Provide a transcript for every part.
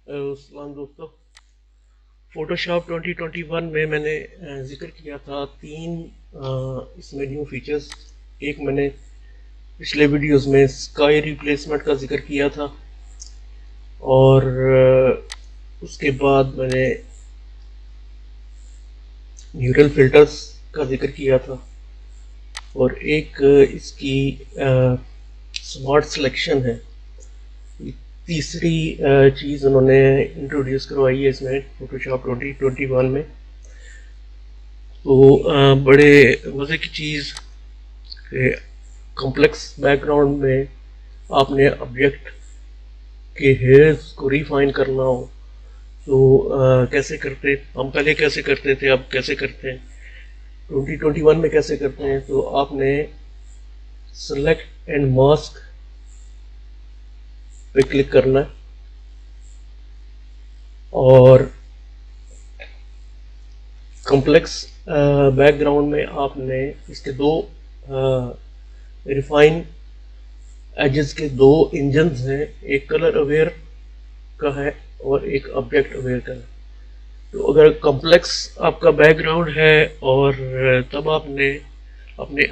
अस्सलाम दोस्तों। फोटोशॉप 2021 में मैंने जिक्र किया था तीन इसमें न्यू फीचर्स। एक मैंने पिछले वीडियोस में स्काई रिप्लेसमेंट का जिक्र किया था, और उसके बाद मैंने न्यूरल फिल्टर्स का जिक्र किया था, और एक इसकी स्मार्ट सिलेक्शन है। तीसरी चीज़ उन्होंने इंट्रोड्यूस करवाई है इसमें फोटोशॉप 2021 में। तो बड़े मज़े की चीज़ कि कॉम्प्लेक्स बैकग्राउंड में आपने ऑब्जेक्ट के हेयर्स को रिफाइन करना हो तो कैसे करते, हम पहले कैसे करते थे, अब कैसे करते हैं, 2021 में कैसे करते हैं। तो आपने सेलेक्ट एंड मास्क पे क्लिक करना है, और कॉम्प्लेक्स बैकग्राउंड में आपने इसके दो रिफाइन एजेस के दो इंजन्स हैं, एक कलर अवेयर का है और एक ऑब्जेक्ट अवेयर का है। तो अगर कॉम्प्लेक्स आपका बैकग्राउंड है और तब आपने अपने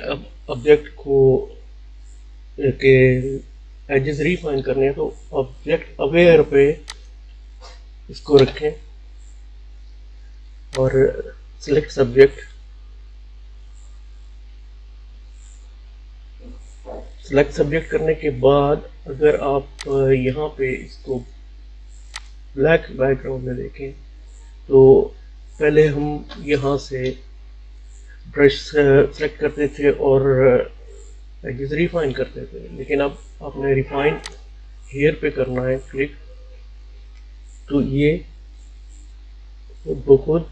ऑब्जेक्ट को के एजेस रिफाइन करने हैं, तो ऑब्जेक्ट अवेयर पे इसको रखें और सिलेक्ट सब्जेक्ट। सिलेक्ट सब्जेक्ट करने के बाद अगर आप यहाँ पे इसको ब्लैक बैकग्राउंड में देखें, तो पहले हम यहाँ से ब्रश सेलेक्ट करते थे और एजेस रिफाइन करते थे, लेकिन अब आपने रिफाइन हेयर पे करना है क्लिक। तो ये खुद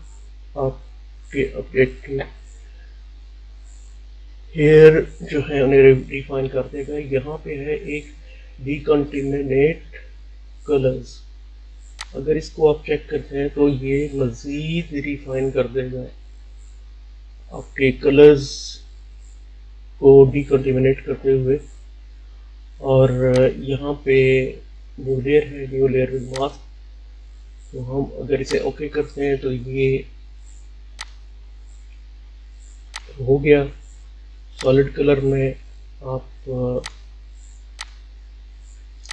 आपके ऑब्जेक्ट के हेयर जो है उन्हें रिफाइन कर देगा। यहाँ पे है एक डिकंटिमिनेट कलर्स, अगर इसको आप चेक करते हैं तो ये मज़ीद रिफाइन कर देगा आपके कलर्स को डिकंटिमिनेट करते हुए। और यहाँ पे न्यू लेयर है, न्यू लेयर विद मास्क। तो हम अगर इसे ओके करते हैं तो ये हो गया सॉलिड कलर में। आप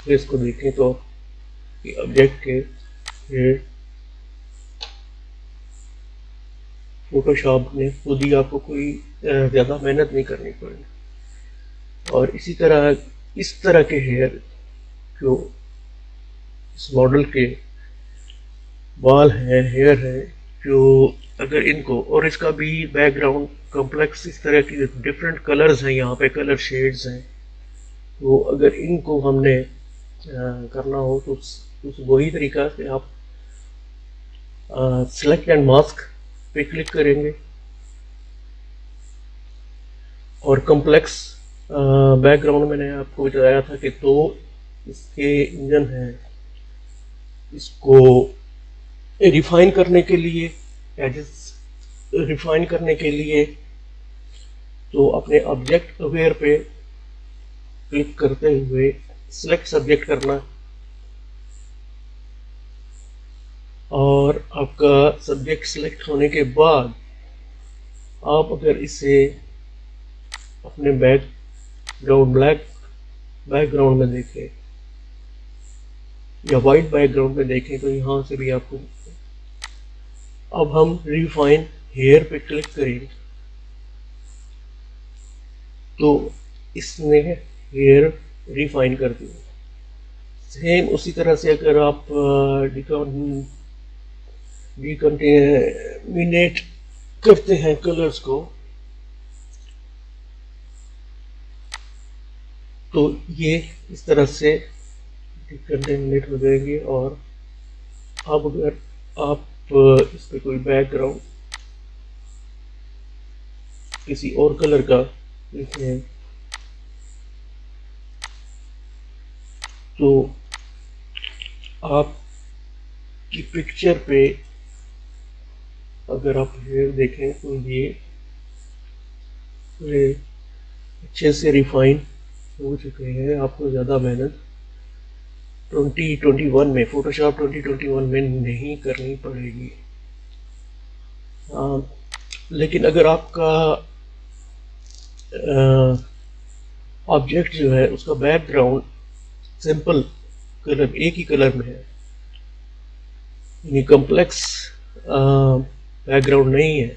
इसको देखें तो ऑब्जेक्ट के फोटोशॉप ने खुद ही आपको कोई ज़्यादा मेहनत नहीं करनी पड़ेगी। और इसी तरह इस तरह के हेयर जो इस मॉडल के बाल हैं, हेयर है, जो अगर इनको, और इसका भी बैकग्राउंड कॉम्प्लेक्स इस तरह की डिफरेंट कलर्स हैं, यहाँ पे कलर शेड्स हैं, तो अगर इनको हमने करना हो तो उस वही तरीका से आप सिलेक्ट एंड मास्क पे क्लिक करेंगे और कॉम्प्लेक्स बैकग्राउंड मैंने आपको बताया था कि दो इसके इंजन हैं, इसको रिफाइन करने के लिए, एजेस रिफाइन करने के लिए, तो अपने ऑब्जेक्ट अवेयर पे क्लिक करते हुए सिलेक्ट सब्जेक्ट करना, और आपका सब्जेक्ट सिलेक्ट होने के बाद आप अगर इसे अपने बैकग्राउंड ब्लैक बैकग्राउंड में देखें या वाइट बैकग्राउंड में देखें, तो यहाँ से भी आपको, अब हम रिफाइन हेयर पे क्लिक करेंगे तो इसने हेयर रिफाइन कर दिया। सेम उसी तरह से अगर आप डिकंटिमिनेट करते हैं कलर्स को, तो ये इस तरह से डिकंटिमिनेट हो जाएंगे। और अब अगर आप इस पर कोई बैकग्राउंड किसी और कलर का लिखें तो आपकी पिक्चर पे अगर आप हेयर देखें तो ये अच्छे से रिफाइन हो चुके हैं, आपको ज़्यादा मेहनत 2021 में, फोटोशॉप 2021 में नहीं करनी पड़ेगी। लेकिन अगर आपका ऑब्जेक्ट जो है उसका बैकग्राउंड सिंपल कलर, एक ही कलर में है, यानी कॉम्प्लेक्स बैकग्राउंड नहीं है,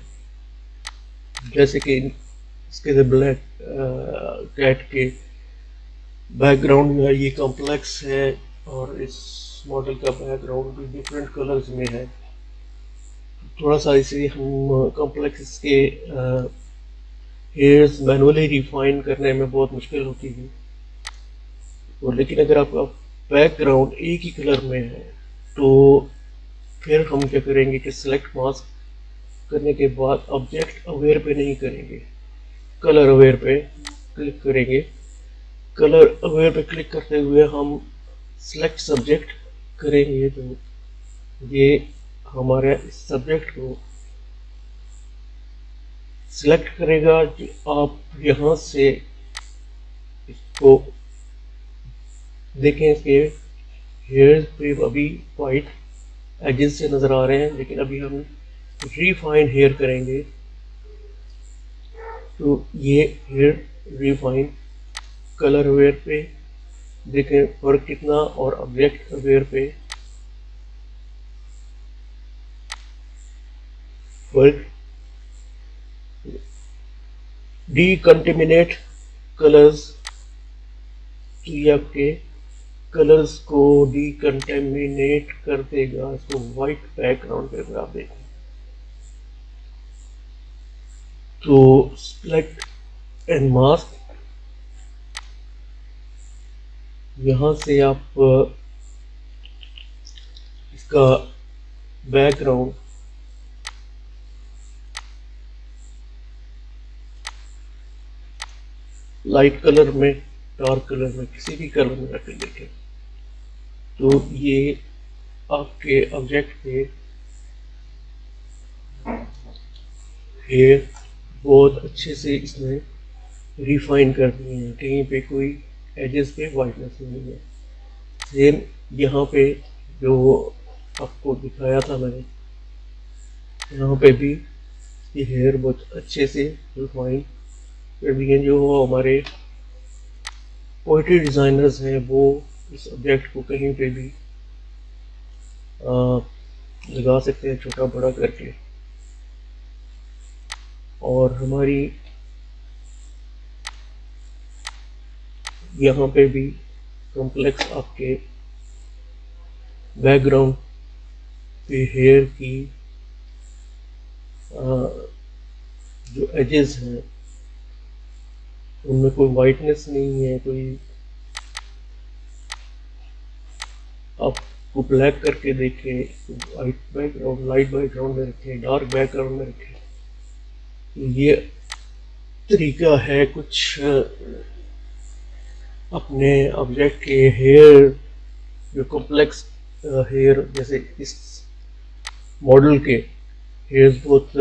जैसे कि इसके ब्लैक कैट के बैकग्राउंड में ये कॉम्प्लेक्स है और इस मॉडल का बैकग्राउंड भी डिफरेंट कलर्स में है, थोड़ा सा इसे हम कॉम्प्लेक्स के हेयर्स मैनुअली रिफाइन करने में बहुत मुश्किल होती है। और लेकिन अगर आपका बैकग्राउंड एक ही कलर में है तो फिर हम क्या करेंगे कि सिलेक्ट मास्क करने के बाद ऑब्जेक्ट अवेयर पे नहीं करेंगे, कलर अवेयर पे क्लिक करेंगे। कलर अवेयर पे क्लिक करते हुए हम सिलेक्ट सब्जेक्ट करेंगे तो ये हमारे सब्जेक्ट को सिलेक्ट करेगा कि आप यहाँ से इसको देखें कि हेयर्स पे अभी वाइट एजेस से नज़र आ रहे हैं, लेकिन अभी हम रिफाइन हेयर करेंगे तो ये हेयर रिफाइन कलर अवेयर पे देखें फर्क कितना, और ऑब्जेक्ट अवेयर पे फर्क। डीकंटेमिनेट कलर्स, तो ये आपके कलर्स को डीकंटेमिनेट कर देगा। इसको वाइट बैकग्राउंड पे अगर आप देखें तो सिलेक्ट एंड मास्क, यहाँ से आप इसका बैकग्राउंड लाइट कलर में, डार्क कलर में, किसी भी कलर में रख के देखें तो ये आपके ऑब्जेक्ट पे हेयर बहुत अच्छे से इसने रिफाइन कर दिए हैं, कहीं पे कोई एजेस पे वाइटनेस नहीं है। सेम यहाँ पे जो आपको दिखाया था मैंने, यहाँ पे भी ये हेयर बहुत अच्छे से रिफाइन कर दिए। जो हमारे पोएट्री डिज़ाइनर्स हैं वो इस ऑब्जेक्ट को कहीं पे भी लगा सकते हैं छोटा बड़ा करके। और हमारी यहाँ पे भी कॉम्प्लेक्स आपके बैकग्राउंड पे हेयर की जो एजेस हैं उनमें कोई वाइटनेस नहीं है, कोई आपको ब्लैक करके देखें, वाइट बैकग्राउंड लाइट बैकग्राउंड में रखें, डार्क बैकग्राउंड में रखें। ये तरीका है कुछ अपने ऑब्जेक्ट के हेयर जो कॉम्प्लेक्स हेयर, जैसे इस मॉडल के हेयर्स बहुत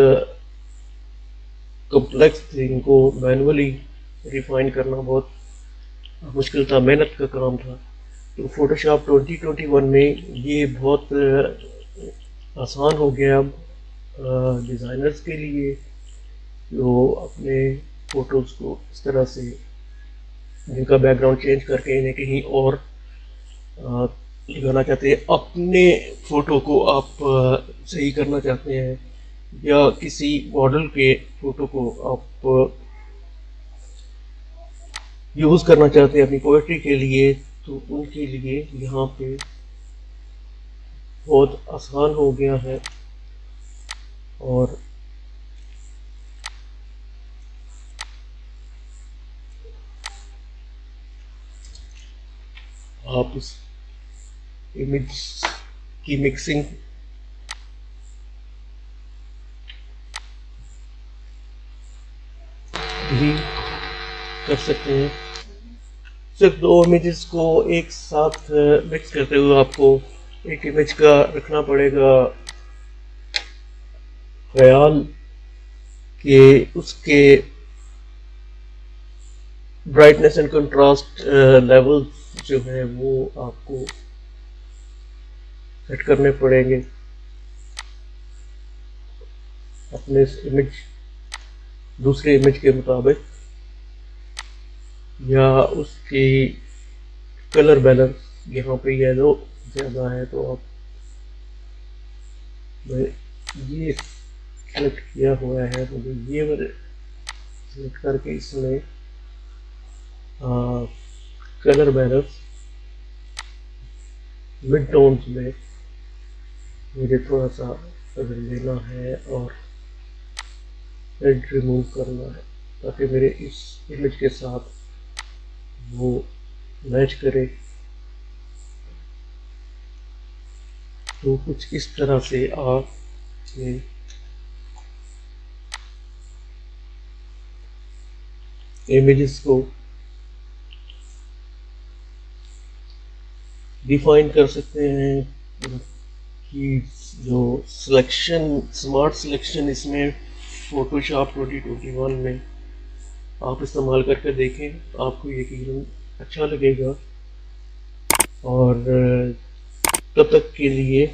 कॉम्प्लेक्स थे, इनको मैनुअली रिफाइन करना बहुत मुश्किल था, मेहनत का काम था। तो फोटोशॉप 2021 में ये बहुत आसान हो गया अब डिज़ाइनर्स के लिए, जो अपने फ़ोटोज़ को इस तरह से जिनका बैकग्राउंड चेंज करके इन्हें कहीं और लगाना चाहते हैं, अपने फ़ोटो को आप सही करना चाहते हैं या किसी मॉडल के फ़ोटो को आप यूज़ करना चाहते हैं अपनी पोएट्री के लिए, तो उनके लिए यहाँ पे बहुत आसान हो गया है। और आप उस इमेज की मिक्सिंग भी कर सकते हैं। सिर्फ दो इमेजेस को एक साथ मिक्स करते हुए आपको एक इमेज का रखना पड़ेगा ख्याल कि उसके ब्राइटनेस एंड कंट्रास्ट लेवल जो है वो आपको सेट करने पड़ेंगे अपने इमेज दूसरे इमेज के मुताबिक, या उसकी कलर बैलेंस यहाँ पे येलो ज़्यादा है तो आप ये सेलेक्ट किया हुआ है, मुझे ये वाले सेलेक्ट करके इसमें कलर बैलेंस मिड टोन्स में मुझे थोड़ा सा कलर लेना है और एड रिमूव करना है ताकि मेरे इस इमेज के साथ वो मैच करे। तो कुछ इस तरह से आप ये इमेजेस को डिफाइन कर सकते हैं कि जो सिलेक्शन, स्मार्ट सिलेक्शन इसमें फोटोशॉप 2021 में आप इस्तेमाल करके देखें, आपको यकीनन अच्छा लगेगा। और तब तक के लिए,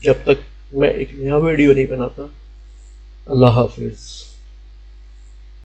जब तक मैं एक नया वीडियो नहीं बनाता, अल्लाह हाफिज़।